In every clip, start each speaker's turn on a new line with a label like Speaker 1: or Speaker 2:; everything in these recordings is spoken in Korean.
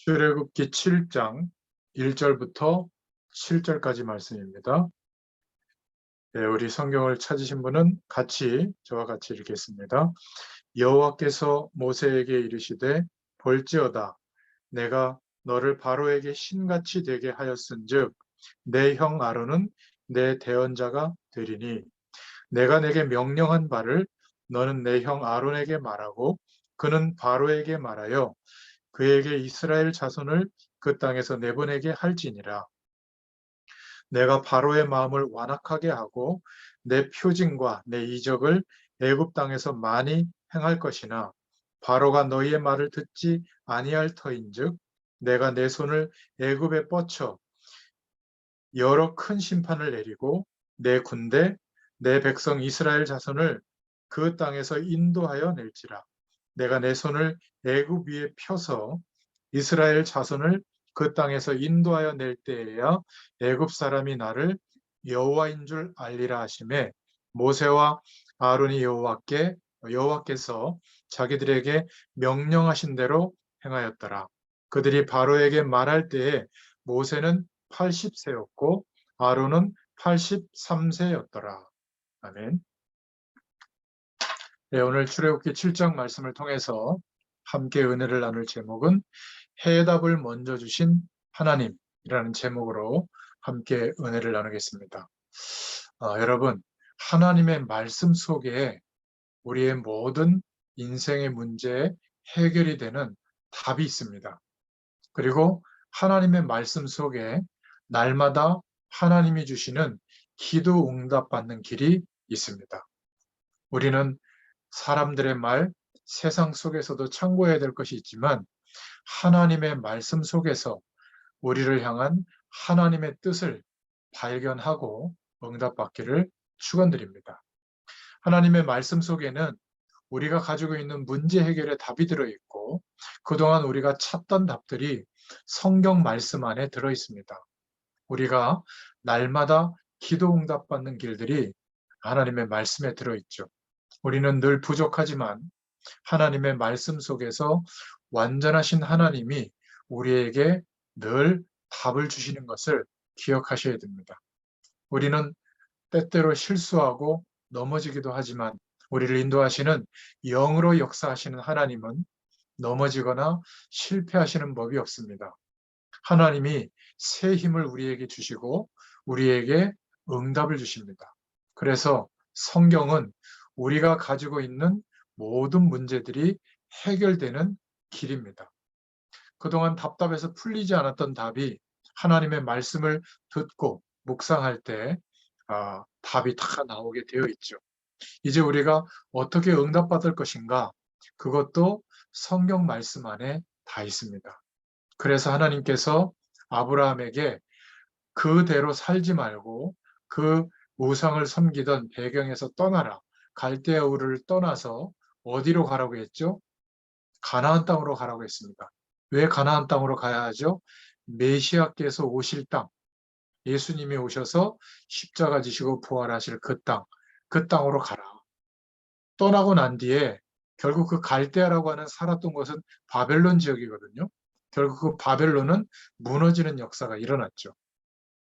Speaker 1: 출애굽기 7장 1절부터 7절까지 말씀입니다. 네, 우리 성경을 찾으신 분은 저와 같이 읽겠습니다. 여호와께서 모세에게 이르시되 볼지어다 내가 너를 바로에게 신같이 되게 하였은즉 내 형 아론은 내 대언자가 되리니 내가 내게 명령한 바를 너는 내 형 아론에게 말하고 그는 바로에게 말하여 그에게 이스라엘 자손을 그 땅에서 내보내게 할지니라. 내가 바로의 마음을 완악하게 하고 내 표징과 내 이적을 애굽 땅에서 많이 행할 것이나 바로가 너희의 말을 듣지 아니할 터인즉 내가 내 손을 애굽에 뻗쳐 여러 큰 심판을 내리고 내 군대 내 백성 이스라엘 자손을 그 땅에서 인도하여 낼지라. 내가 내 손을 애굽 위에 펴서 이스라엘 자손을 그 땅에서 인도하여 낼 때에야 애굽 사람이 나를 여호와인 줄 알리라 하시매 모세와 아론이 여호와께서 자기들에게 명령하신 대로 행하였더라. 그들이 바로에게 말할 때에 모세는 80세였고 아론은 83세였더라. 아멘. 네, 오늘 출애굽기 7장 말씀을 통해서 함께 은혜를 나눌 제목은 해답을 먼저 주신 하나님이라는 제목으로 함께 은혜를 나누겠습니다. 여러분, 하나님의 말씀 속에 우리의 모든 인생의 문제에 해결이 되는 답이 있습니다. 그리고 하나님의 말씀 속에 날마다 하나님이 주시는 기도 응답받는 길이 있습니다. 우리는 사람들의 말, 세상 속에서도 참고해야 될 것이 있지만 하나님의 말씀 속에서 우리를 향한 하나님의 뜻을 발견하고 응답받기를 축원드립니다. 하나님의 말씀 속에는 우리가 가지고 있는 문제 해결의 답이 들어있고 그동안 우리가 찾던 답들이 성경 말씀 안에 들어있습니다. 우리가 날마다 기도 응답받는 길들이 하나님의 말씀에 들어있죠. 우리는 늘 부족하지만 하나님의 말씀 속에서 완전하신 하나님이 우리에게 늘 답을 주시는 것을 기억하셔야 됩니다. 우리는 때때로 실수하고 넘어지기도 하지만 우리를 인도하시는 영으로 역사하시는 하나님은 넘어지거나 실패하시는 법이 없습니다. 하나님이 새 힘을 우리에게 주시고 우리에게 응답을 주십니다. 그래서 성경은 우리가 가지고 있는 모든 문제들이 해결되는 길입니다. 그동안 답답해서 풀리지 않았던 답이 하나님의 말씀을 듣고 묵상할 때 답이 다 나오게 되어 있죠. 이제 우리가 어떻게 응답받을 것인가? 그것도 성경 말씀 안에 다 있습니다. 그래서 하나님께서 아브라함에게 그대로 살지 말고 그 우상을 섬기던 배경에서 떠나라. 갈대아 우르를 떠나서 어디로 가라고 했죠? 가나안 땅으로 가라고 했습니다. 왜 가나안 땅으로 가야 하죠? 메시아께서 오실 땅, 예수님이 오셔서 십자가 지시고 부활하실 그 땅으로 가라. 떠나고 난 뒤에 결국 그 갈대아라고 하는 살았던 곳은 바벨론 지역이거든요. 결국 그 바벨론은 무너지는 역사가 일어났죠.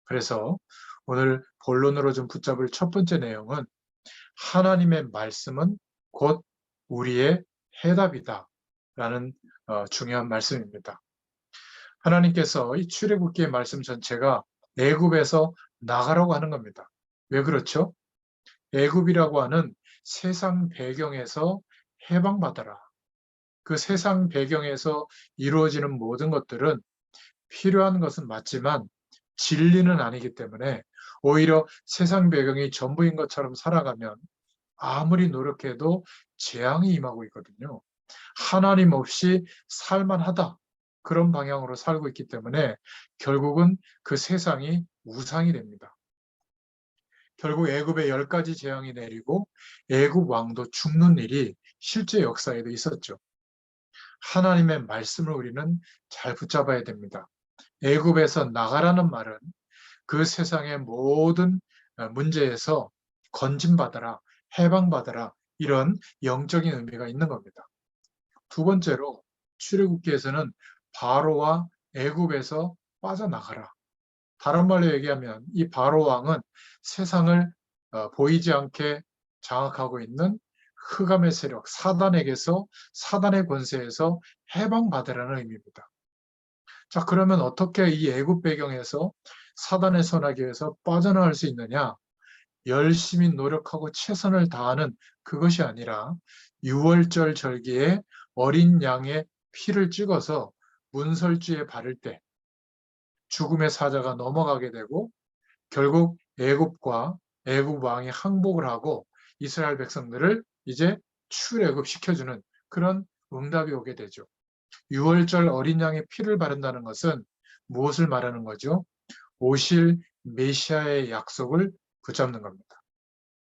Speaker 1: 그래서 오늘 본론으로 좀 붙잡을 첫 번째 내용은 하나님의 말씀은 곧 우리의 해답이다 라는 중요한 말씀입니다. 하나님께서 이 출애굽기의 말씀 전체가 애굽에서 나가라고 하는 겁니다. 왜 그렇죠? 애굽이라고 하는 세상 배경에서 해방받아라. 그 세상 배경에서 이루어지는 모든 것들은 필요한 것은 맞지만 진리는 아니기 때문에 오히려 세상 배경이 전부인 것처럼 살아가면 아무리 노력해도 재앙이 임하고 있거든요. 하나님 없이 살만하다. 그런 방향으로 살고 있기 때문에 결국은 그 세상이 우상이 됩니다. 결국 애굽에 10가지 재앙이 내리고 애굽 왕도 죽는 일이 실제 역사에도 있었죠. 하나님의 말씀을 우리는 잘 붙잡아야 됩니다. 애굽에서 나가라는 말은 그 세상의 모든 문제에서 건진받아라, 해방받아라 이런 영적인 의미가 있는 겁니다. 두 번째로 출애굽기에서는 바로와 애굽에서 빠져나가라. 다른 말로 얘기하면 이 바로 왕은 세상을 보이지 않게 장악하고 있는 흑암의 세력, 사단에게서, 사단의 권세에서 해방받으라는 의미입니다. 자, 그러면 어떻게 이 애굽 배경에서 사단의 손아귀에서 빠져나갈 수 있느냐? 열심히 노력하고 최선을 다하는 그것이 아니라 유월절 절기에 어린 양의 피를 찍어서 문설주에 바를 때 죽음의 사자가 넘어가게 되고 결국 애굽과 애굽 왕이 항복을 하고 이스라엘 백성들을 이제 출애굽시켜주는 그런 응답이 오게 되죠. 유월절 어린 양의 피를 바른다는 것은 무엇을 말하는 거죠? 오실 메시아의 약속을 붙잡는 겁니다.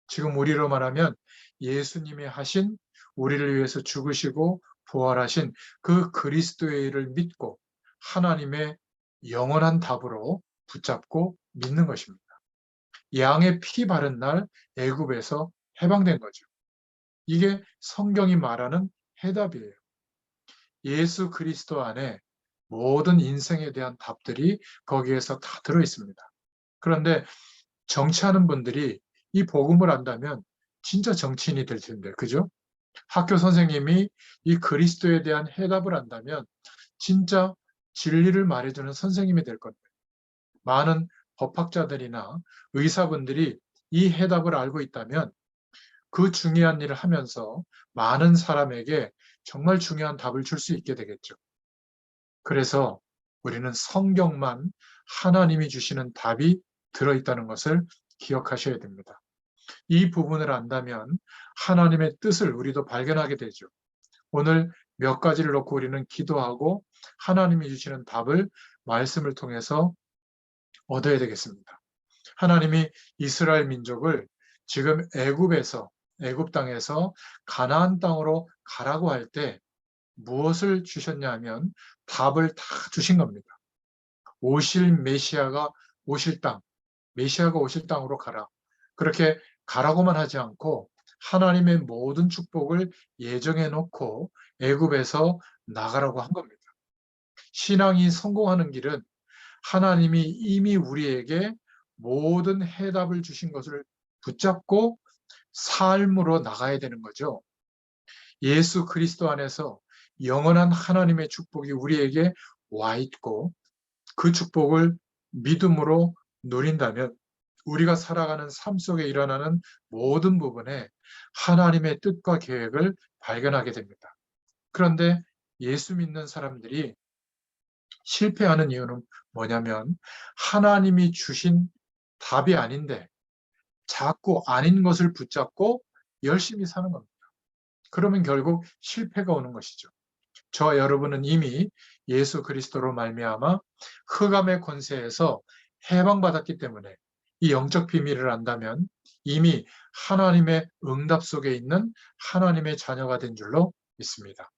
Speaker 1: 지금 우리로 말하면 예수님이 하신 우리를 위해서 죽으시고 부활하신 그 그리스도의 일을 믿고 하나님의 영원한 답으로 붙잡고 믿는 것입니다. 양의 피 바른 날 애굽에서 해방된 거죠. 이게 성경이 말하는 해답이에요. 예수 그리스도 안에 모든 인생에 대한 답들이 거기에서 다 들어 있습니다. 그런데 정치하는 분들이 이 복음을 안다면 진짜 정치인이 될 텐데, 그죠? 학교 선생님이 이 그리스도에 대한 해답을 안다면 진짜 진리를 말해주는 선생님이 될 겁니다. 많은 법학자들이나 의사분들이 이 해답을 알고 있다면 그 중요한 일을 하면서 많은 사람에게 정말 중요한 답을 줄 수 있게 되겠죠. 그래서 우리는 성경만 하나님이 주시는 답이 들어있다는 것을 기억하셔야 됩니다. 이 부분을 안다면 하나님의 뜻을 우리도 발견하게 되죠. 오늘 몇 가지를 놓고 우리는 기도하고 하나님이 주시는 답을 말씀을 통해서 얻어야 되겠습니다. 하나님이 이스라엘 민족을 지금 애굽 땅에서 가나안 땅으로 가라고 할 때 무엇을 주셨냐 하면 답을 다 주신 겁니다. 오실 메시아가 오실 땅, 메시아가 오실 땅으로 가라. 그렇게 가라고만 하지 않고 하나님의 모든 축복을 예정해 놓고 애굽에서 나가라고 한 겁니다. 신앙이 성공하는 길은 하나님이 이미 우리에게 모든 해답을 주신 것을 붙잡고 삶으로 나가야 되는 거죠. 예수 그리스도 안에서 영원한 하나님의 축복이 우리에게 와 있고 그 축복을 믿음으로 누린다면 우리가 살아가는 삶 속에 일어나는 모든 부분에 하나님의 뜻과 계획을 발견하게 됩니다. 그런데 예수 믿는 사람들이 실패하는 이유는 뭐냐면 하나님이 주신 답이 아닌데 자꾸 아닌 것을 붙잡고 열심히 사는 겁니다. 그러면 결국 실패가 오는 것이죠. 저와 여러분은 이미 예수 그리스도로 말미암아 흑암의 권세에서 해방받았기 때문에 이 영적 비밀을 안다면 이미 하나님의 응답 속에 있는 하나님의 자녀가 된 줄로 믿습니다.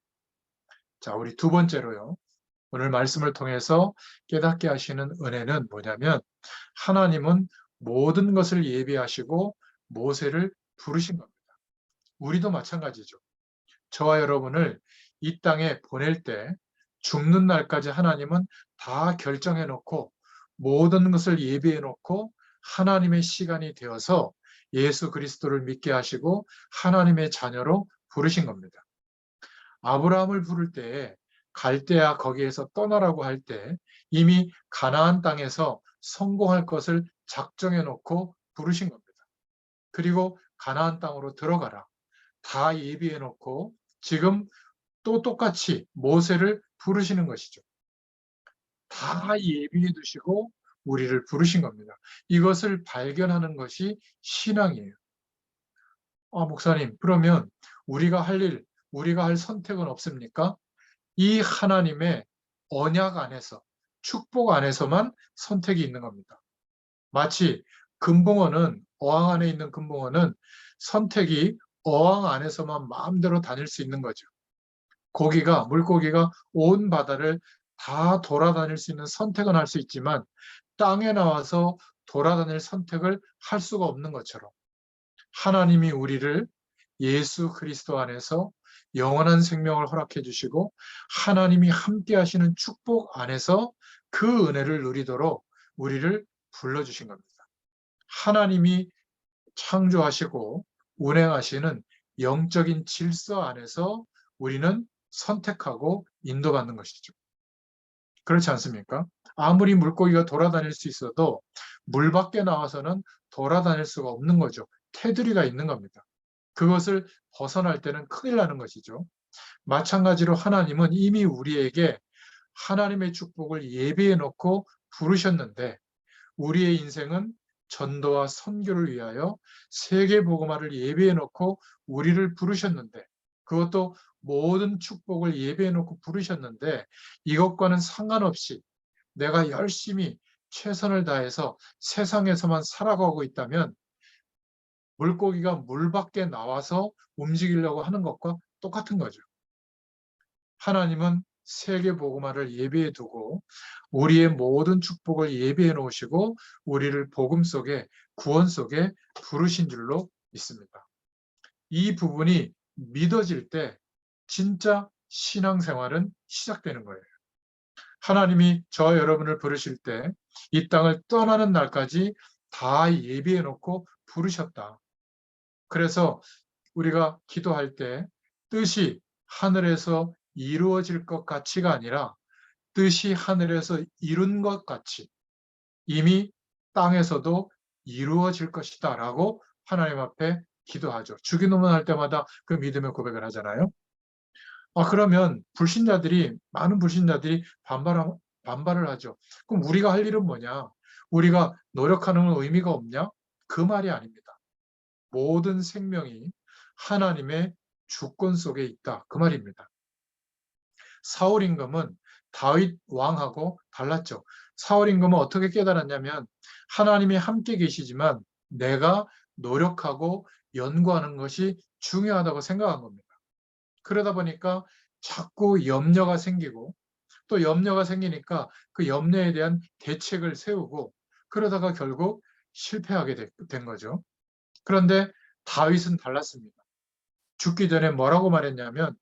Speaker 1: 자, 우리 두 번째로요. 오늘 말씀을 통해서 깨닫게 하시는 은혜는 뭐냐면 하나님은 모든 것을 예비하시고 모세를 부르신 겁니다. 우리도 마찬가지죠. 저와 여러분을 이 땅에 보낼 때 죽는 날까지 하나님은 다 결정해 놓고 모든 것을 예비해 놓고 하나님의 시간이 되어서 예수 그리스도를 믿게 하시고 하나님의 자녀로 부르신 겁니다. 아브라함을 부를 때에 갈대아 거기에서 떠나라고 할 때 이미 가나안 땅에서 성공할 것을 작정해 놓고 부르신 겁니다. 그리고 가나안 땅으로 들어가라. 다 예비해 놓고 지금 또 똑같이 모세를 부르시는 것이죠. 다 예비해 두시고 우리를 부르신 겁니다. 이것을 발견하는 것이 신앙이에요. 목사님, 그러면 우리가 할 일, 우리가 할 선택은 없습니까? 이 하나님의 언약 안에서, 축복 안에서만 선택이 있는 겁니다. 마치 금붕어는, 어항 안에 있는 금붕어는 선택이 어항 안에서만 마음대로 다닐 수 있는 거죠. 물고기가 온 바다를 다 돌아다닐 수 있는 선택은 할 수 있지만 땅에 나와서 돌아다닐 선택을 할 수가 없는 것처럼 하나님이 우리를 예수 그리스도 안에서 영원한 생명을 허락해 주시고 하나님이 함께 하시는 축복 안에서 그 은혜를 누리도록 우리를 불러주신 겁니다. 하나님이 창조하시고 운행하시는 영적인 질서 안에서 우리는 선택하고 인도받는 것이죠. 그렇지 않습니까? 아무리 물고기가 돌아다닐 수 있어도 물 밖에 나와서는 돌아다닐 수가 없는 거죠. 테두리가 있는 겁니다. 그것을 벗어날 때는 큰일 나는 것이죠. 마찬가지로 하나님은 이미 우리에게 하나님의 축복을 예비해 놓고 부르셨는데 우리의 인생은 전도와 선교를 위하여 세계 복음화를 예비해 놓고 우리를 부르셨는데 그것도 모든 축복을 예비해 놓고 부르셨는데 이것과는 상관없이 내가 열심히 최선을 다해서 세상에서만 살아가고 있다면 물고기가 물 밖에 나와서 움직이려고 하는 것과 똑같은 거죠. 하나님은 세계 복음화를 예비해 두고 우리의 모든 축복을 예비해 놓으시고 우리를 복음 속에 구원 속에 부르신 줄로 믿습니다. 이 부분이 믿어질 때 진짜 신앙생활은 시작되는 거예요. 하나님이 저 여러분을 부르실 때 이 땅을 떠나는 날까지 다 예비해 놓고 부르셨다. 그래서 우리가 기도할 때 뜻이 하늘에서 이루어질 것 같이가 아니라 뜻이 하늘에서 이룬 것 같이 이미 땅에서도 이루어질 것이다 라고 하나님 앞에 기도하죠. 주기도문 할 때마다 그 믿음의 고백을 하잖아요. 그러면 많은 불신자들이 반발을 하죠. 그럼 우리가 할 일은 뭐냐? 우리가 노력하는 건 의미가 없냐? 그 말이 아닙니다. 모든 생명이 하나님의 주권 속에 있다. 그 말입니다. 사울 임금은 다윗 왕하고 달랐죠. 사울 임금은 어떻게 깨달았냐면 하나님이 함께 계시지만 내가 노력하고 연구하는 것이 중요하다고 생각한 겁니다. 그러다 보니까 자꾸 염려가 생기고 또 염려가 생기니까 그 염려에 대한 대책을 세우고 그러다가 결국 실패하게 된 거죠. 그런데 다윗은 달랐습니다. 죽기 전에 뭐라고 말했냐면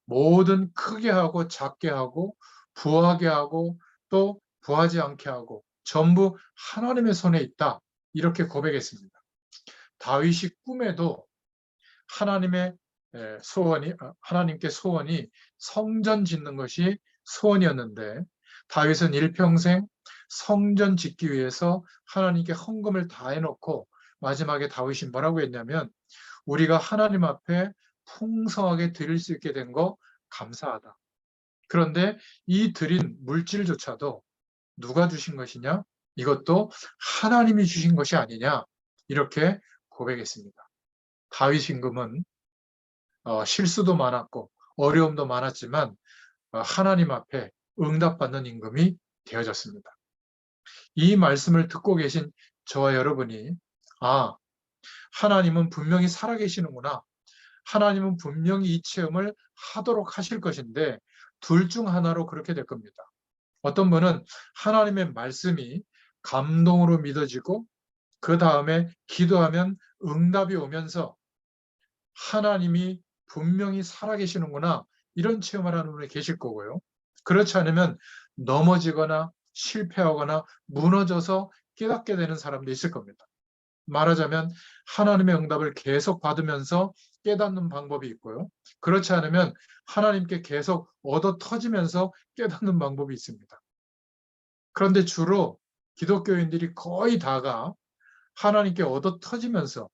Speaker 1: 모든 크게 하고 작게 하고 부하게 하고 또 부하지 않게 하고 전부 하나님의 손에 있다. 이렇게 고백했습니다. 다윗이 꿈에도 하나님의 하나님께 소원이 성전 짓는 것이 소원이었는데 다윗은 일평생 성전 짓기 위해서 하나님께 헌금을 다 해놓고 마지막에 다윗이 뭐라고 했냐면 우리가 하나님 앞에 풍성하게 드릴 수 있게 된 거 감사하다. 그런데 이 드린 물질조차도 누가 주신 것이냐? 이것도 하나님이 주신 것이 아니냐? 이렇게 고백했습니다. 다윗 임금은 실수도 많았고 어려움도 많았지만 하나님 앞에 응답받는 임금이 되어졌습니다. 이 말씀을 듣고 계신 저와 여러분이 하나님은 분명히 살아계시는구나. 하나님은 분명히 이 체험을 하도록 하실 것인데 둘 중 하나로 그렇게 될 겁니다. 어떤 분은 하나님의 말씀이 감동으로 믿어지고 그 다음에 기도하면 응답이 오면서 하나님이 분명히 살아계시는구나 이런 체험을 하는 분이 계실 거고요. 그렇지 않으면 넘어지거나 실패하거나 무너져서 깨닫게 되는 사람도 있을 겁니다. 말하자면 하나님의 응답을 계속 받으면서 깨닫는 방법이 있고요. 그렇지 않으면 하나님께 계속 얻어 터지면서 깨닫는 방법이 있습니다. 그런데 주로 기독교인들이 거의 다가 하나님께 얻어 터지면서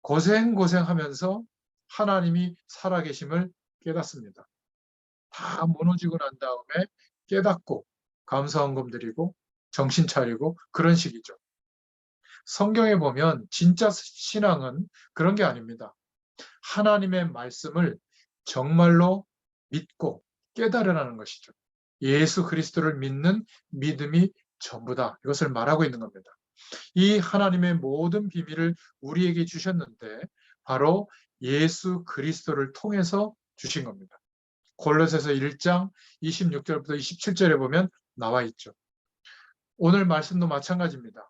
Speaker 1: 고생하면서 하나님이 살아계심을 깨닫습니다. 다 무너지고 난 다음에 깨닫고 감사헌금 드리고 정신 차리고 그런 식이죠. 성경에 보면 진짜 신앙은 그런 게 아닙니다. 하나님의 말씀을 정말로 믿고 깨달으라는 것이죠. 예수 그리스도를 믿는 믿음이 전부다. 이것을 말하고 있는 겁니다. 이 하나님의 모든 비밀을 우리에게 주셨는데 바로 예수 그리스도를 통해서 주신 겁니다. 골로새서 1장 26절부터 27절에 보면 나와 있죠. 오늘 말씀도 마찬가지입니다.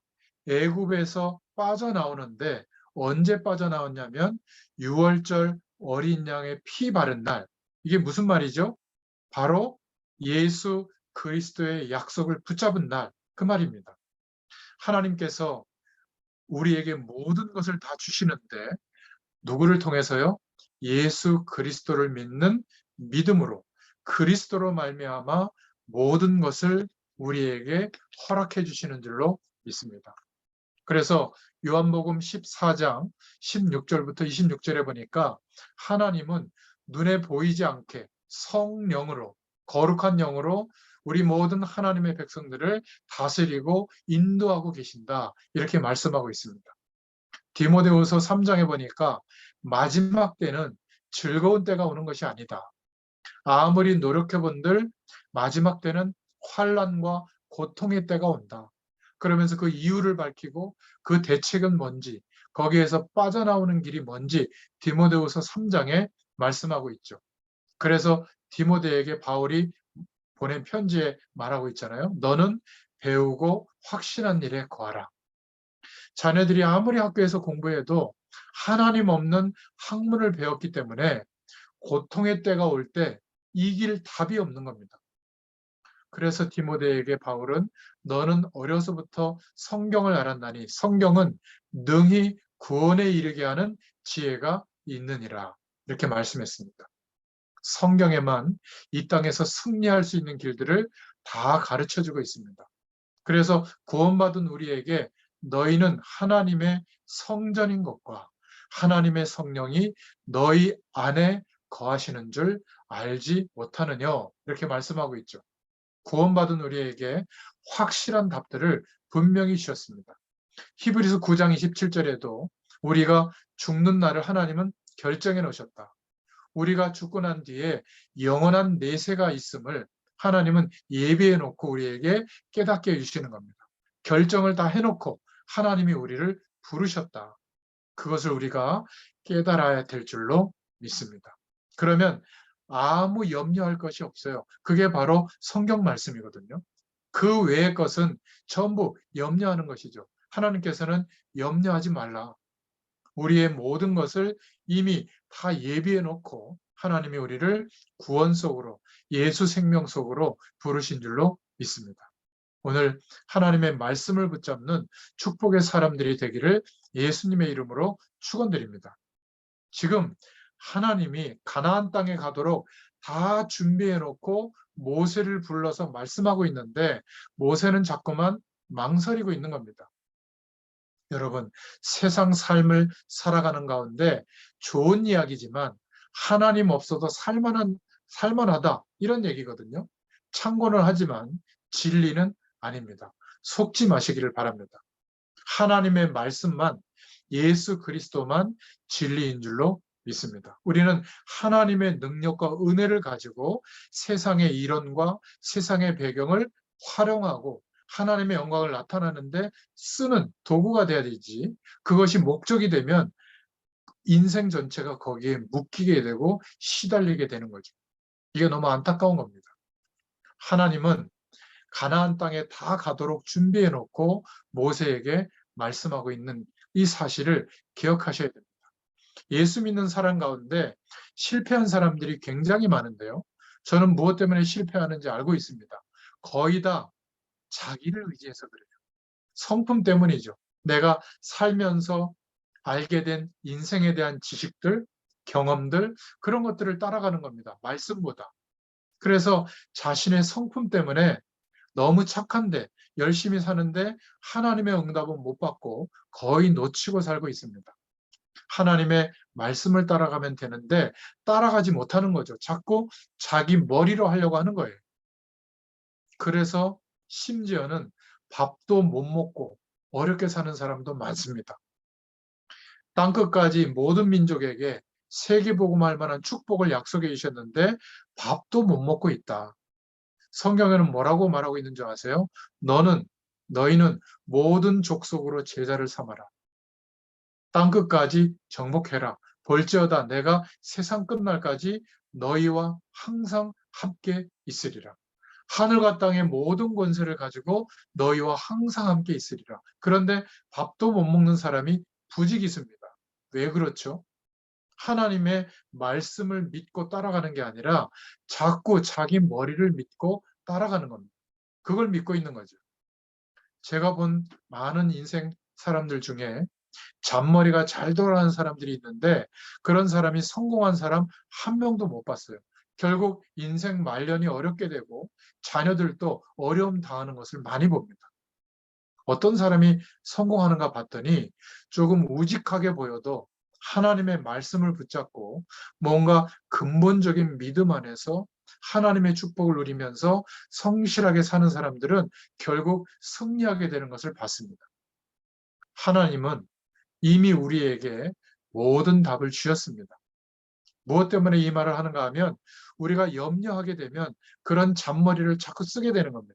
Speaker 1: 애굽에서 빠져나오는데 언제 빠져나왔냐면 6월절 어린 양의 피 바른 날. 이게 무슨 말이죠? 바로 예수 그리스도의 약속을 붙잡은 날, 그 말입니다. 하나님께서 우리에게 모든 것을 다 주시는데 누구를 통해서요? 예수 그리스도를 믿는 믿음으로, 그리스도로 말미암아 모든 것을 우리에게 허락해 주시는 줄로 믿습니다. 그래서 요한복음 14장 16절부터 26절에 보니까 하나님은 눈에 보이지 않게 성령으로, 거룩한 영으로 우리 모든 하나님의 백성들을 다스리고 인도하고 계신다, 이렇게 말씀하고 있습니다. 디모데후서 3장에 보니까 마지막 때는 즐거운 때가 오는 것이 아니다. 아무리 노력해본들 마지막 때는 환난과 고통의 때가 온다. 그러면서 그 이유를 밝히고 그 대책은 뭔지, 거기에서 빠져나오는 길이 뭔지 디모데후서 3장에 말씀하고 있죠. 그래서 디모데에게 바울이 보낸 편지에 말하고 있잖아요. 너는 배우고 확신한 일에 거하라. 자녀들이 아무리 학교에서 공부해도 하나님 없는 학문을 배웠기 때문에 고통의 때가 올 때 이길 답이 없는 겁니다. 그래서 디모데에게 바울은 너는 어려서부터 성경을 알았나니 성경은 능히 구원에 이르게 하는 지혜가 있느니라, 이렇게 말씀했습니다. 성경에만 이 땅에서 승리할 수 있는 길들을 다 가르쳐주고 있습니다. 그래서 구원받은 우리에게 너희는 하나님의 성전인 것과 하나님의 성령이 너희 안에 거하시는 줄 알지 못하느냐, 이렇게 말씀하고 있죠. 구원받은 우리에게 확실한 답들을 분명히 주셨습니다. 히브리서 9장 27절에도 우리가 죽는 날을 하나님은 결정해 놓으셨다. 우리가 죽고 난 뒤에 영원한 내세가 있음을 하나님은 예비해 놓고 우리에게 깨닫게 해주시는 겁니다. 결정을 다 해놓고 하나님이 우리를 부르셨다. 그것을 우리가 깨달아야 될 줄로 믿습니다. 그러면 아무 염려할 것이 없어요. 그게 바로 성경 말씀이거든요. 그 외의 것은 전부 염려하는 것이죠. 하나님께서는 염려하지 말라. 우리의 모든 것을 이미 다 예비해 놓고 하나님이 우리를 구원 속으로, 예수 생명 속으로 부르신 줄로 믿습니다. 오늘 하나님의 말씀을 붙잡는 축복의 사람들이 되기를 예수님의 이름으로 축원드립니다. 지금 하나님이 가나안 땅에 가도록 다 준비해 놓고 모세를 불러서 말씀하고 있는데 모세는 자꾸만 망설이고 있는 겁니다. 여러분, 세상 삶을 살아가는 가운데 좋은 이야기지만 하나님 없어도 살만하다, 이런 얘기거든요. 참고는 하지만 진리는 아닙니다. 속지 마시기를 바랍니다. 하나님의 말씀만, 예수 그리스도만 진리인 줄로 믿습니다. 우리는 하나님의 능력과 은혜를 가지고 세상의 이론과 세상의 배경을 활용하고 하나님의 영광을 나타내는데 쓰는 도구가 돼야 되지, 그것이 목적이 되면 인생 전체가 거기에 묶이게 되고 시달리게 되는 거죠. 이게 너무 안타까운 겁니다. 하나님은 가나안 땅에 다 가도록 준비해 놓고 모세에게 말씀하고 있는 이 사실을 기억하셔야 됩니다. 예수 믿는 사람 가운데 실패한 사람들이 굉장히 많은데요. 저는 무엇 때문에 실패하는지 알고 있습니다. 거의 다 자기를 의지해서 그래요. 성품 때문이죠. 내가 살면서 알게 된 인생에 대한 지식들, 경험들, 그런 것들을 따라가는 겁니다. 말씀보다. 그래서 자신의 성품 때문에 너무 착한데 열심히 사는데 하나님의 응답은 못 받고 거의 놓치고 살고 있습니다. 하나님의 말씀을 따라가면 되는데 따라가지 못하는 거죠. 자꾸 자기 머리로 하려고 하는 거예요. 그래서 심지어는 밥도 못 먹고 어렵게 사는 사람도 많습니다. 땅끝까지 모든 민족에게 세계복음할 만한 축복을 약속해 주셨는데 밥도 못 먹고 있다. 성경에는 뭐라고 말하고 있는 줄 아세요? 너희는 모든 족속으로 제자를 삼아라. 땅끝까지 정복해라. 볼지어다 내가 세상 끝날까지 너희와 항상 함께 있으리라. 하늘과 땅의 모든 권세를 가지고 너희와 항상 함께 있으리라. 그런데 밥도 못 먹는 사람이 부지기수입니다. 왜 그렇죠? 하나님의 말씀을 믿고 따라가는 게 아니라 자꾸 자기 머리를 믿고 따라가는 겁니다. 그걸 믿고 있는 거죠. 제가 본 많은 인생 사람들 중에 잔머리가 잘 돌아가는 사람들이 있는데 그런 사람이 성공한 사람 한 명도 못 봤어요. 결국 인생 말년이 어렵게 되고 자녀들도 어려움 당하는 것을 많이 봅니다. 어떤 사람이 성공하는가 봤더니 조금 우직하게 보여도 하나님의 말씀을 붙잡고 뭔가 근본적인 믿음 안에서 하나님의 축복을 누리면서 성실하게 사는 사람들은 결국 승리하게 되는 것을 봤습니다. 하나님은 이미 우리에게 모든 답을 주셨습니다. 무엇 때문에 이 말을 하는가 하면 우리가 염려하게 되면 그런 잔머리를 자꾸 쓰게 되는 겁니다.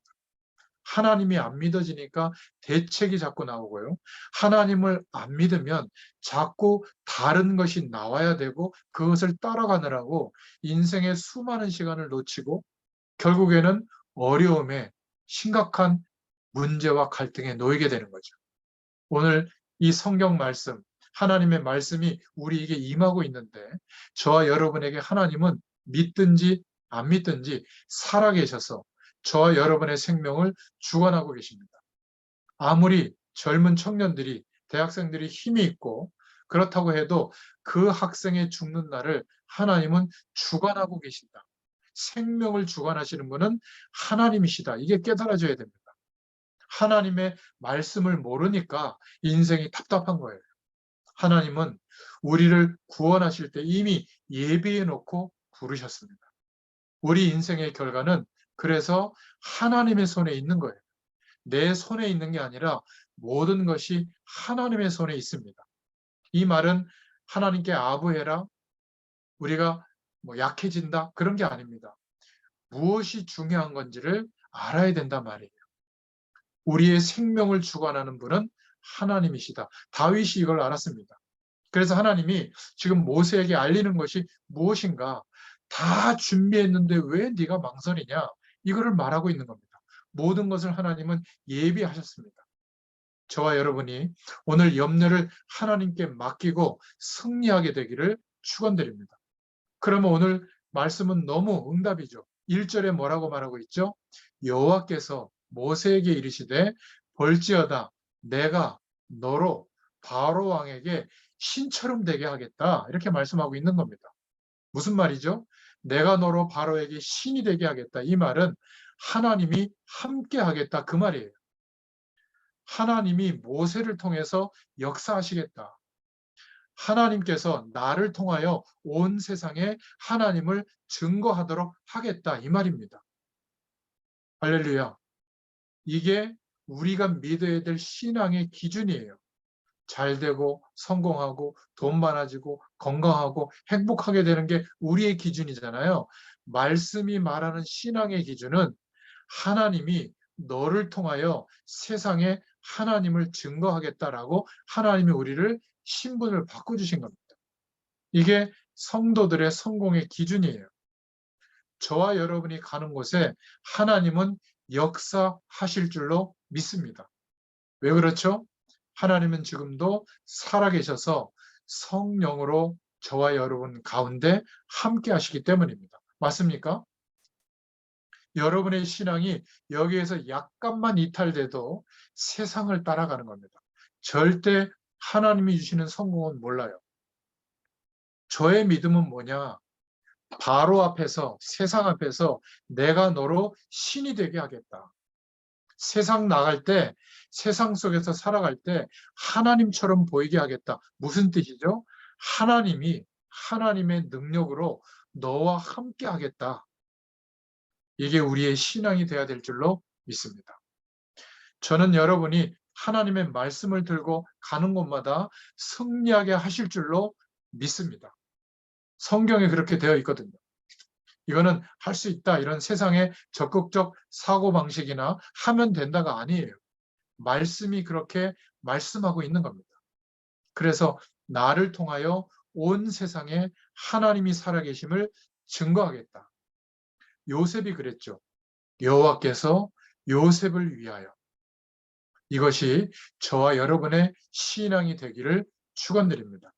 Speaker 1: 하나님이 안 믿어지니까 대책이 자꾸 나오고요. 하나님을 안 믿으면 자꾸 다른 것이 나와야 되고 그것을 따라가느라고 인생의 수많은 시간을 놓치고 결국에는 어려움에 심각한 문제와 갈등에 놓이게 되는 거죠. 오늘 이 성경 말씀, 하나님의 말씀이 우리에게 임하고 있는데 저와 여러분에게 하나님은 믿든지 안 믿든지 살아계셔서 저와 여러분의 생명을 주관하고 계십니다. 아무리 젊은 청년들이, 대학생들이 힘이 있고 그렇다고 해도 그 학생의 죽는 날을 하나님은 주관하고 계신다. 생명을 주관하시는 분은 하나님이시다. 이게 깨달아져야 됩니다. 하나님의 말씀을 모르니까 인생이 답답한 거예요. 하나님은 우리를 구원하실 때 이미 예비해 놓고 부르셨습니다. 우리 인생의 결과는 그래서 하나님의 손에 있는 거예요. 내 손에 있는 게 아니라 모든 것이 하나님의 손에 있습니다. 이 말은 하나님께 아부해라, 우리가 약해진다, 그런 게 아닙니다. 무엇이 중요한 건지를 알아야 된단 말이에요. 우리의 생명을 주관하는 분은 하나님이시다. 다윗이 이걸 알았습니다. 그래서 하나님이 지금 모세에게 알리는 것이 무엇인가? 다 준비했는데 왜 네가 망설이냐? 이거를 말하고 있는 겁니다. 모든 것을 하나님은 예비하셨습니다. 저와 여러분이 오늘 염려를 하나님께 맡기고 승리하게 되기를 축원드립니다. 그러면 오늘 말씀은 너무 응답이죠. 1절에 뭐라고 말하고 있죠? 여호와께서 모세에게 이르시되 볼지어다 내가 너로 바로 왕에게 신처럼 되게 하겠다. 이렇게 말씀하고 있는 겁니다. 무슨 말이죠? 내가 너로 바로에게 신이 되게 하겠다. 이 말은 하나님이 함께 하겠다. 그 말이에요. 하나님이 모세를 통해서 역사하시겠다. 하나님께서 나를 통하여 온 세상에 하나님을 증거하도록 하겠다. 이 말입니다. 할렐루야. 이게 우리가 믿어야 될 신앙의 기준이에요. 잘 되고 성공하고 돈 많아지고 건강하고 행복하게 되는 게 우리의 기준이잖아요. 말씀이 말하는 신앙의 기준은 하나님이 너를 통하여 세상에 하나님을 증거하겠다라고 하나님이 우리를 신분을 바꿔주신 겁니다. 이게 성도들의 성공의 기준이에요. 저와 여러분이 가는 곳에 하나님은 역사하실 줄로 믿습니다. 왜 그렇죠? 하나님은 지금도 살아계셔서 성령으로 저와 여러분 가운데 함께 하시기 때문입니다. 맞습니까? 여러분의 신앙이 여기에서 약간만 이탈돼도 세상을 따라가는 겁니다. 절대 하나님이 주시는 성공은 몰라요. 저의 믿음은 뭐냐? 바로 앞에서, 세상 앞에서 내가 너로 신이 되게 하겠다. 세상 나갈 때, 세상 속에서 살아갈 때 하나님처럼 보이게 하겠다. 무슨 뜻이죠? 하나님이 하나님의 능력으로 너와 함께 하겠다. 이게 우리의 신앙이 되어야 될 줄로 믿습니다. 저는 여러분이 하나님의 말씀을 들고 가는 곳마다 승리하게 하실 줄로 믿습니다. 성경에 그렇게 되어 있거든요. 이거는 할 수 있다. 이런 세상의 적극적 사고방식이나 하면 된다가 아니에요. 말씀이 그렇게 말씀하고 있는 겁니다. 그래서 나를 통하여 온 세상에 하나님이 살아계심을 증거하겠다. 요셉이 그랬죠. 여호와께서 요셉을 위하여. 이것이 저와 여러분의 신앙이 되기를 축원드립니다.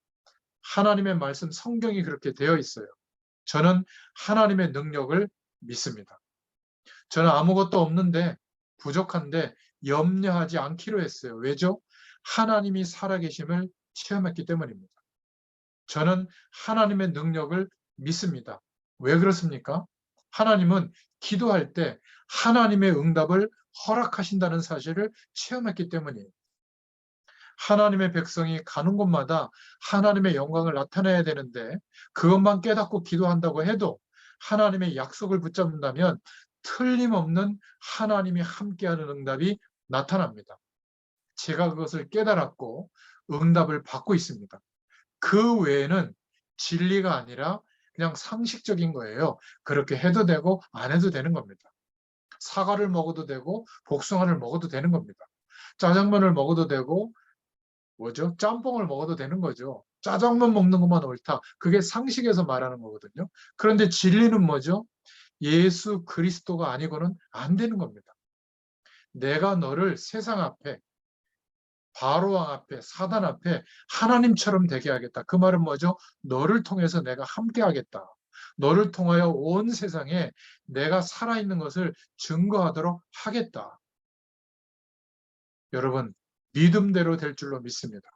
Speaker 1: 하나님의 말씀 성경이 그렇게 되어 있어요. 저는 하나님의 능력을 믿습니다. 저는 아무것도 없는데 부족한데 염려하지 않기로 했어요. 왜죠? 하나님이 살아계심을 체험했기 때문입니다. 저는 하나님의 능력을 믿습니다. 왜 그렇습니까? 하나님은 기도할 때 하나님의 응답을 허락하신다는 사실을 체험했기 때문이에요. 하나님의 백성이 가는 곳마다 하나님의 영광을 나타내야 되는데 그것만 깨닫고 기도한다고 해도 하나님의 약속을 붙잡는다면 틀림없는 하나님이 함께하는 응답이 나타납니다. 제가 그것을 깨달았고 응답을 받고 있습니다. 그 외에는 진리가 아니라 그냥 상식적인 거예요. 그렇게 해도 되고 안 해도 되는 겁니다. 사과를 먹어도 되고 복숭아를 먹어도 되는 겁니다. 짜장면을 먹어도 되고 뭐죠? 짬뽕을 먹어도 되는 거죠. 짜장면 먹는 것만 옳다. 그게 상식에서 말하는 거거든요. 그런데 진리는 뭐죠? 예수 그리스도가 아니고는 안 되는 겁니다. 내가 너를 세상 앞에, 바로왕 앞에, 사단 앞에 하나님처럼 되게 하겠다. 그 말은 뭐죠? 너를 통해서 내가 함께 하겠다. 너를 통하여 온 세상에 내가 살아있는 것을 증거하도록 하겠다. 여러분, 믿음대로 될 줄로 믿습니다.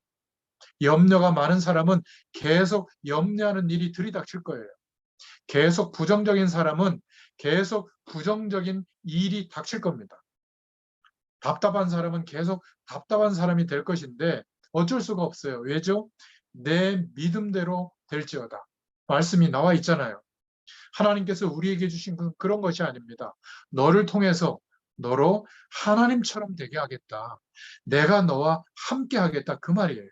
Speaker 1: 염려가 많은 사람은 계속 염려하는 일이 들이닥칠 거예요. 계속 부정적인 사람은 계속 부정적인 일이 닥칠 겁니다. 답답한 사람은 계속 답답한 사람이 될 것인데 어쩔 수가 없어요. 왜죠? 내 믿음대로 될지어다. 말씀이 나와 있잖아요. 하나님께서 우리에게 주신 그런 것이 아닙니다. 너를 통해서 너로 하나님처럼 되게 하겠다. 내가 너와 함께 하겠다. 그 말이에요.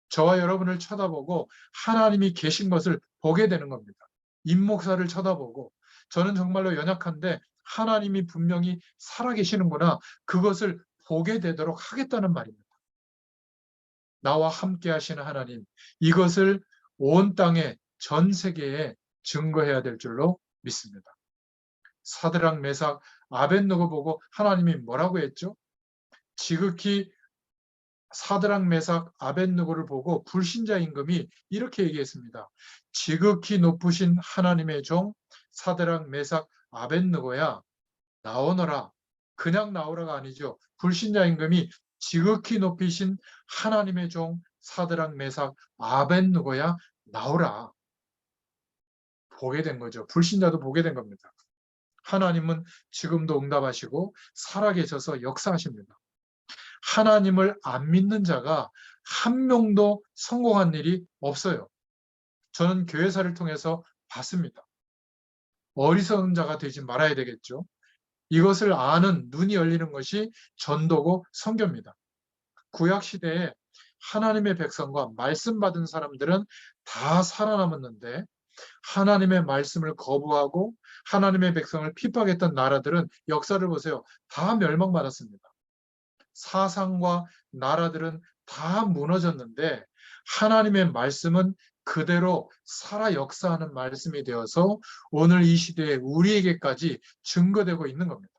Speaker 1: 저와 여러분을 쳐다보고 하나님이 계신 것을 보게 되는 겁니다. 임 목사를 쳐다보고 저는 정말로 연약한데 하나님이 분명히 살아계시는구나. 그것을 보게 되도록 하겠다는 말입니다. 나와 함께 하시는 하나님, 이것을 온 땅에 전 세계에 증거해야 될 줄로 믿습니다. 사드락, 메삭, 아벳느고 보고 하나님이 뭐라고 했죠? 지극히 사드락, 메삭, 아벳느고를 보고 불신자 임금이 이렇게 얘기했습니다. 지극히 높으신 하나님의 종 사드락, 메삭, 아벳느고야 나오너라. 그냥 나오라가 아니죠. 불신자 임금이 지극히 높이신 하나님의 종 사드락, 메삭, 아벳느고야 나오라. 보게 된 거죠. 불신자도 보게 된 겁니다. 하나님은 지금도 응답하시고 살아계셔서 역사하십니다. 하나님을 안 믿는 자가 한 명도 성공한 일이 없어요. 저는 교회사를 통해서 봤습니다. 어리석은 자가 되지 말아야 되겠죠. 이것을 아는 눈이 열리는 것이 전도고 선교입니다. 구약 시대에 하나님의 백성과 말씀 받은 사람들은 다 살아남았는데 하나님의 말씀을 거부하고 하나님의 백성을 핍박했던 나라들은 역사를 보세요. 다 멸망받았습니다. 사상과 나라들은 다 무너졌는데 하나님의 말씀은 그대로 살아 역사하는 말씀이 되어서 오늘 이 시대에 우리에게까지 증거되고 있는 겁니다.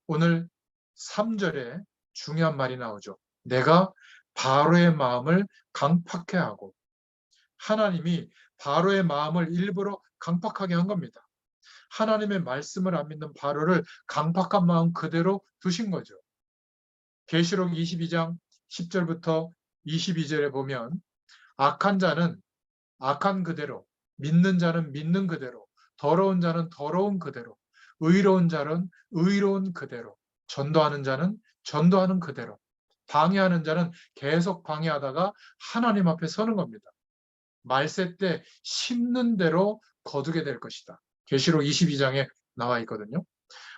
Speaker 1: 오늘 3절에 중요한 말이 나오죠. 내가 바로의 마음을 강팍해 하고, 하나님이 바로의 마음을 일부러 강팍하게 한 겁니다. 하나님의 말씀을 안 믿는 바로를 강팍한 마음 그대로 두신 거죠. 계시록 22장 10절부터 22절에 보면 악한 자는 악한 그대로, 믿는 자는 믿는 그대로, 더러운 자는 더러운 그대로, 의로운 자는 의로운 그대로, 전도하는 자는 전도하는 그대로, 방해하는 자는 계속 방해하다가 하나님 앞에 서는 겁니다. 말세 때 심는 대로 거두게 될 것이다. 계시록 22장에 나와 있거든요.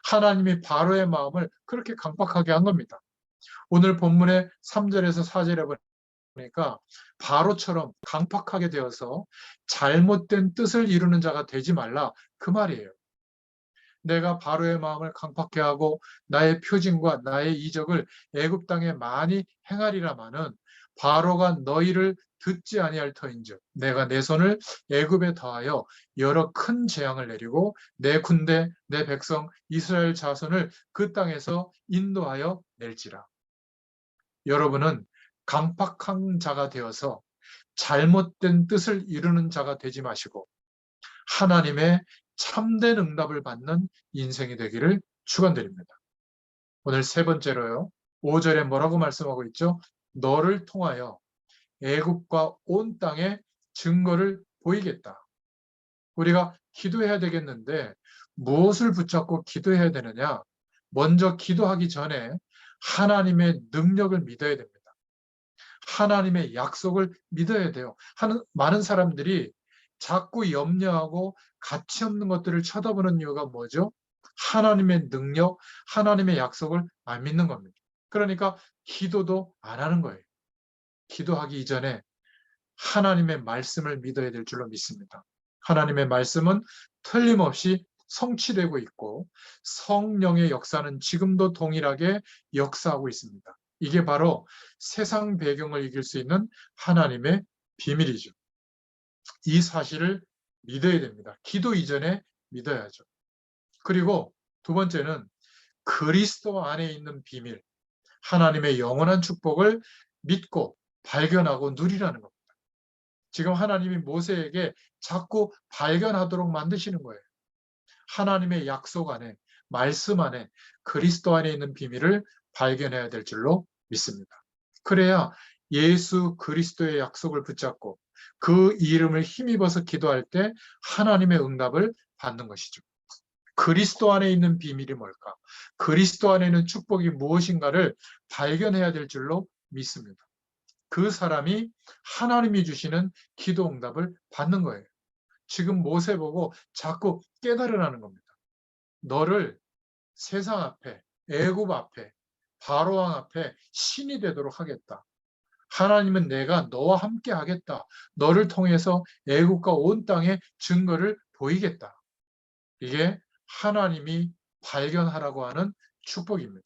Speaker 1: 하나님이 바로의 마음을 그렇게 강박하게 한 겁니다. 오늘 본문의 3절에서 4절에 보니까 바로처럼 강팍하게 되어서 잘못된 뜻을 이루는 자가 되지 말라 그 말이에요. 내가 바로의 마음을 강팍해 하고 나의 표징과 나의 이적을 애굽 땅에 많이 행하리라마는 바로가 너희를 듣지 아니할 터인즉 내가 내 손을 애굽에 더하여 여러 큰 재앙을 내리고 내 군대 내 백성 이스라엘 자손을 그 땅에서 인도하여 낼지라. 여러분은 강팍한 자가 되어서 잘못된 뜻을 이루는 자가 되지 마시고 하나님의 참된 응답을 받는 인생이 되기를 축원드립니다. 오늘 세 번째로요. 5절에 뭐라고 말씀하고 있죠? 너를 통하여 애굽과 온 땅에 증거를 보이겠다. 우리가 기도해야 되겠는데 무엇을 붙잡고 기도해야 되느냐? 먼저 기도하기 전에 하나님의 능력을 믿어야 됩니다. 하나님의 약속을 믿어야 돼요. 많은 사람들이 자꾸 염려하고 가치 없는 것들을 쳐다보는 이유가 뭐죠? 하나님의 능력, 하나님의 약속을 안 믿는 겁니다. 그러니까 기도도 안 하는 거예요. 기도하기 이전에 하나님의 말씀을 믿어야 될 줄로 믿습니다. 하나님의 말씀은 틀림없이 성취되고 있고 성령의 역사는 지금도 동일하게 역사하고 있습니다. 이게 바로 세상 배경을 이길 수 있는 하나님의 비밀이죠. 이 사실을 믿어야 됩니다. 기도 이전에 믿어야죠. 그리고 두 번째는 그리스도 안에 있는 비밀, 하나님의 영원한 축복을 믿고 발견하고 누리라는 겁니다. 지금 하나님이 모세에게 자꾸 발견하도록 만드시는 거예요. 하나님의 약속 안에, 말씀 안에, 그리스도 안에 있는 비밀을 발견해야 될 줄로 믿습니다. 그래야 예수 그리스도의 약속을 붙잡고 그 이름을 힘입어서 기도할 때 하나님의 응답을 받는 것이죠. 그리스도 안에 있는 비밀이 뭘까? 그리스도 안에 있는 축복이 무엇인가를 발견해야 될 줄로 믿습니다. 그 사람이 하나님이 주시는 기도 응답을 받는 거예요. 지금 모세 보고 자꾸 깨달으라는 겁니다. 너를 세상 앞에, 애굽 앞에, 바로왕 앞에 신이 되도록 하겠다. 하나님은 내가 너와 함께 하겠다. 너를 통해서 애굽과 온 땅에 증거를 보이겠다. 이게 하나님이 발견하라고 하는 축복입니다.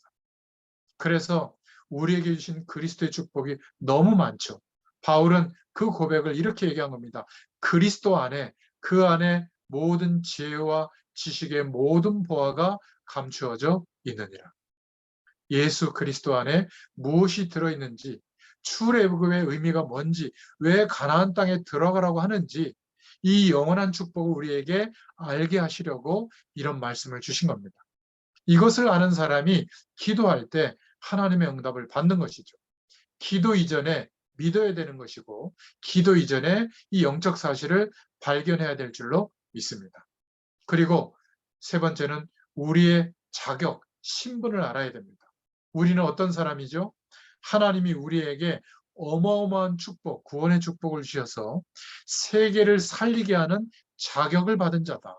Speaker 1: 그래서 우리에게 주신 그리스도의 축복이 너무 많죠. 바울은 그 고백을 이렇게 얘기한 겁니다. 그리스도 안에, 그 안에 모든 지혜와 지식의 모든 보화가 감추어져 있느니라. 예수 그리스도 안에 무엇이 들어있는지, 출애굽의 의미가 뭔지, 왜 가나안 땅에 들어가라고 하는지 이 영원한 축복을 우리에게 알게 하시려고 이런 말씀을 주신 겁니다. 이것을 아는 사람이 기도할 때 하나님의 응답을 받는 것이죠. 기도 이전에 믿어야 되는 것이고 기도 이전에 이 영적 사실을 발견해야 될 줄로 믿습니다. 그리고 세 번째는 우리의 자격, 신분을 알아야 됩니다. 우리는 어떤 사람이죠? 하나님이 우리에게 어마어마한 축복, 구원의 축복을 주셔서 세계를 살리게 하는 자격을 받은 자다.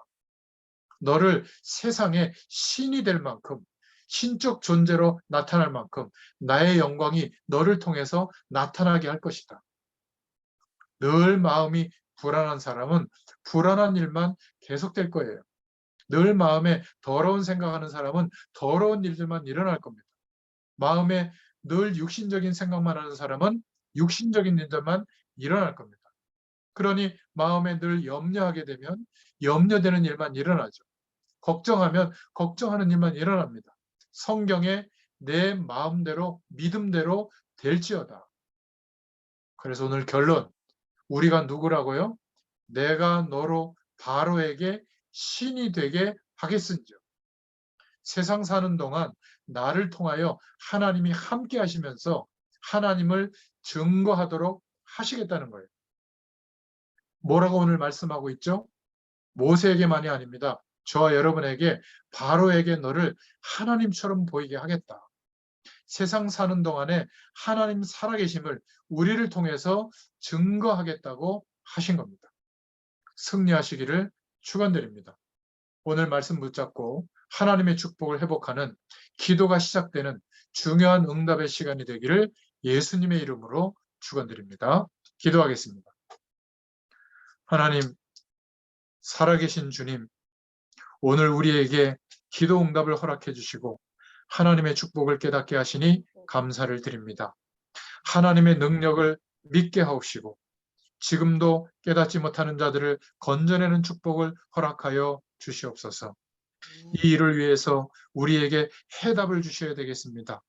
Speaker 1: 너를 세상에 신이 될 만큼 신적 존재로 나타날 만큼 나의 영광이 너를 통해서 나타나게 할 것이다. 늘 마음이 불안한 사람은 불안한 일만 계속될 거예요. 늘 마음에 더러운 생각하는 사람은 더러운 일들만 일어날 겁니다. 마음에 늘 육신적인 생각만 하는 사람은 육신적인 일들만 일어날 겁니다. 그러니 마음에 늘 염려하게 되면 염려되는 일만 일어나죠. 걱정하면 걱정하는 일만 일어납니다. 성경에 내 마음대로 믿음대로 될지어다. 그래서 오늘 결론, 우리가 누구라고요? 내가 너로 바로에게 신이 되게 하겠은즉. 세상 사는 동안 나를 통하여 하나님이 함께 하시면서 하나님을 증거하도록 하시겠다는 거예요. 뭐라고 오늘 말씀하고 있죠? 모세에게만이 아닙니다. 저와 여러분에게 바로에게 너를 하나님처럼 보이게 하겠다. 세상 사는 동안에 하나님 살아계심을 우리를 통해서 증거하겠다고 하신 겁니다. 승리하시기를 축원드립니다. 오늘 말씀 붙잡고 하나님의 축복을 회복하는 기도가 시작되는 중요한 응답의 시간이 되기를 예수님의 이름으로 축원드립니다. 기도하겠습니다. 하나님, 살아계신 주님, 오늘 우리에게 기도 응답을 허락해 주시고 하나님의 축복을 깨닫게 하시니 감사를 드립니다. 하나님의 능력을 믿게 하옵시고 지금도 깨닫지 못하는 자들을 건져내는 축복을 허락하여 주시옵소서. 이 일을 위해서 우리에게 해답을 주셔야 되겠습니다.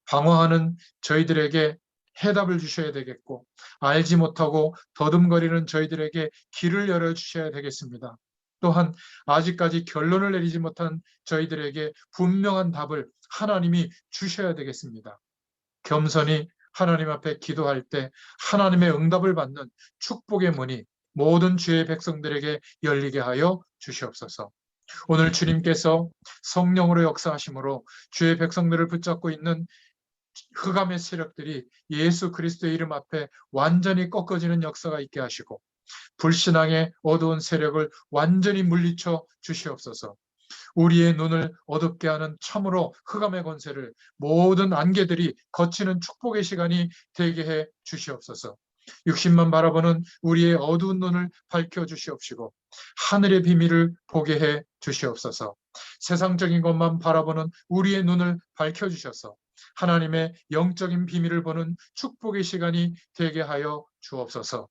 Speaker 1: 방황하는 저희들에게 해답을 주셔야 되겠고, 알지 못하고 더듬거리는 저희들에게 길을 열어주셔야 되겠습니다. 또한 아직까지 결론을 내리지 못한 저희들에게 분명한 답을 하나님이 주셔야 되겠습니다. 겸손히 하나님 앞에 기도할 때 하나님의 응답을 받는 축복의 문이 모든 주의 백성들에게 열리게 하여 주시옵소서. 오늘 주님께서 성령으로 역사하심으로 주의 백성들을 붙잡고 있는 흑암의 세력들이 예수 그리스도의 이름 앞에 완전히 꺾어지는 역사가 있게 하시고, 불신앙의 어두운 세력을 완전히 물리쳐 주시옵소서. 우리의 눈을 어둡게 하는 참으로 흑암의 권세를 모든 안개들이 거치는 축복의 시간이 되게 해 주시옵소서. 육신만 바라보는 우리의 어두운 눈을 밝혀 주시옵시고 하늘의 비밀을 보게 해 주시옵소서. 세상적인 것만 바라보는 우리의 눈을 밝혀 주셔서 하나님의 영적인 비밀을 보는 축복의 시간이 되게 하여 주옵소서.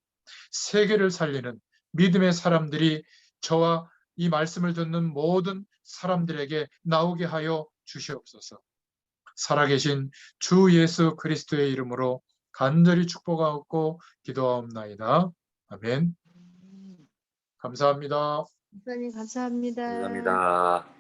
Speaker 1: 세계를 살리는 믿음의 사람들이 저와 이 말씀을 듣는 모든 사람들에게 나오게 하여 주시옵소서. 살아계신 주 예수 그리스도의 이름으로 간절히 축복하고 기도하옵나이다. 아멘. 감사합니다.
Speaker 2: 목사님 감사합니다.
Speaker 3: 감사합니다.